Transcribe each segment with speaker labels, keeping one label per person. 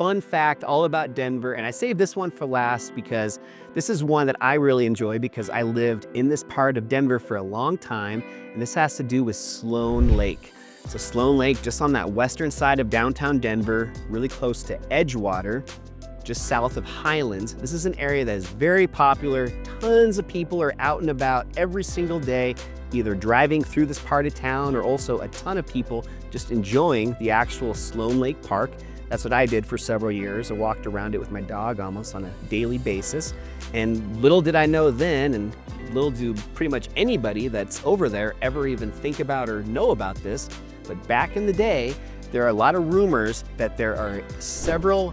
Speaker 1: fun fact all about Denver, and I saved this one for last because this is one that I really enjoy because I lived in this part of Denver for a long time, and this has to do with Sloan Lake. So Sloan Lake, just on that western side of downtown Denver, really close to Edgewater, just south of Highlands. This is an area that is very popular. Tons of people are out and about every single day, either driving through this part of town or also a ton of people just enjoying the actual Sloan Lake Park. That's what I did for several years. I walked around it with my dog almost on a daily basis. And little did I know then, and little do pretty much anybody that's over there ever even think about or know about this, but back in the day, there are a lot of rumors that there are several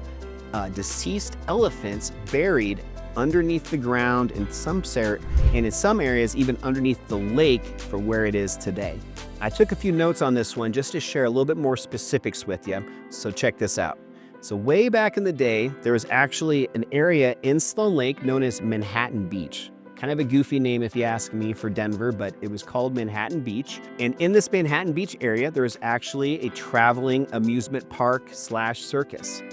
Speaker 1: deceased elephants buried underneath the ground in some areas even underneath the lake for where it is today. I took a few notes on this one just to share a little bit more specifics with you, so check this out. So way back in the day, there was actually an area in Sloan Lake known as Manhattan Beach. Kind of a goofy name if you ask me for Denver, but it was called Manhattan Beach. And in this Manhattan Beach area, there was actually a traveling amusement park / circus.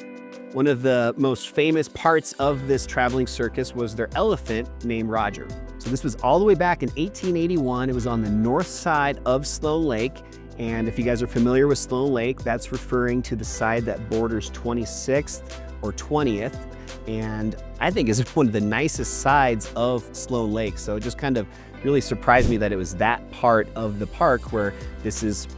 Speaker 1: One of the most famous parts of this traveling circus was their elephant named Roger. So this was all the way back in 1881. It was on the north side of Sloan Lake. And if you guys are familiar with Sloan Lake, that's referring to the side that borders 26th or 20th. And I think is one of the nicest sides of Sloan Lake. So it just kind of really surprised me that it was that part of the park where this is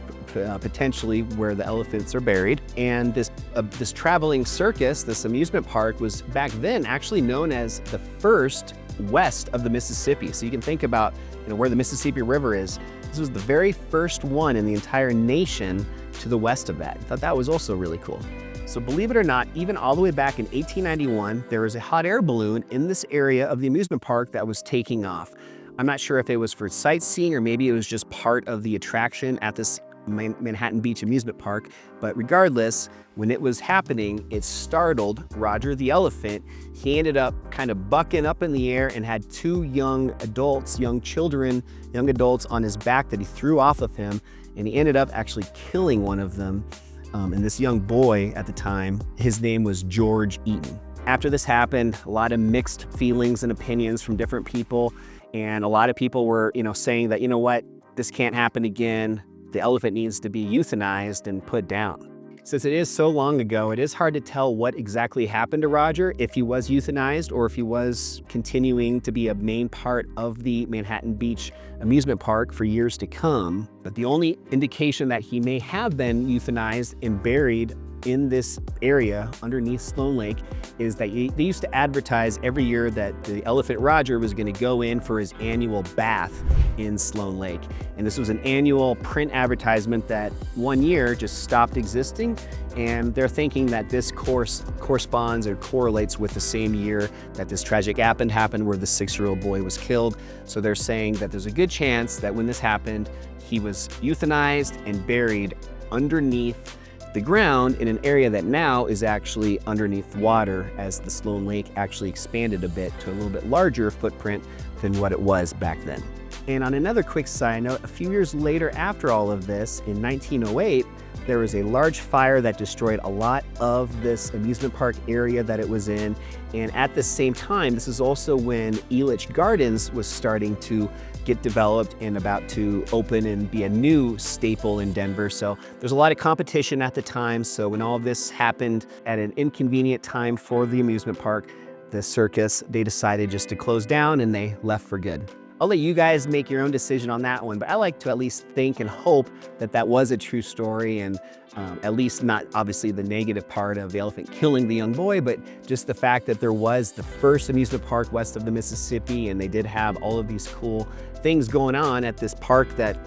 Speaker 1: potentially where the elephants are buried. And this traveling circus, this amusement park, was back then actually known as the first west of the Mississippi. So you can think about where the Mississippi River is. This was the very first one in the entire nation to the west of that. I thought that was also really cool. So believe it or not, even all the way back in 1891, there was a hot air balloon in this area of the amusement park that was taking off. I'm not sure if it was for sightseeing or maybe it was just part of the attraction at this Manhattan Beach amusement park, but regardless, when it was happening, it startled Roger the elephant. He ended up kind of bucking up in the air and had two young adults on his back that he threw off of him, and he ended up actually killing one of them. And this young boy at the time, his name was George Eaton. After this happened, a lot of mixed feelings and opinions from different people, and a lot of people were, saying that, what, this can't happen again. The elephant needs to be euthanized and put down. Since it is so long ago, it is hard to tell what exactly happened to Roger, if he was euthanized or if he was continuing to be a main part of the Manhattan Beach amusement park for years to come. But the only indication that he may have been euthanized and buried in this area underneath Sloan Lake is that they used to advertise every year that the elephant Roger was going to go in for his annual bath in Sloan Lake. And this was an annual print advertisement that one year just stopped existing. And they're thinking that this corresponds or correlates with the same year that this tragic happened where the 6-year-old boy was killed. So they're saying that there's a good chance that when this happened, he was euthanized and buried underneath the ground in an area that now is actually underneath water, as the Sloan Lake actually expanded a bit to a little bit larger footprint than what it was back then. And on another quick side note, a few years later after all of this, in 1908, there was a large fire that destroyed a lot of this amusement park area that it was in. And at the same time, this is also when Elitch Gardens was starting to get developed and about to open and be a new staple in Denver. So there's a lot of competition at the time. So when all this happened at an inconvenient time for the amusement park, the circus, they decided just to close down and they left for good. I'll let you guys make your own decision on that one, but I like to at least think and hope that that was a true story, and at least not obviously the negative part of the elephant killing the young boy, but just the fact that there was the first amusement park west of the Mississippi, and they did have all of these cool things going on at this park that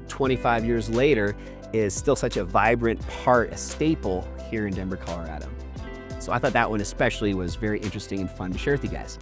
Speaker 1: 25 years later is still such a vibrant part, a staple here in Denver, Colorado. So I thought that one especially was very interesting and fun to share with you guys.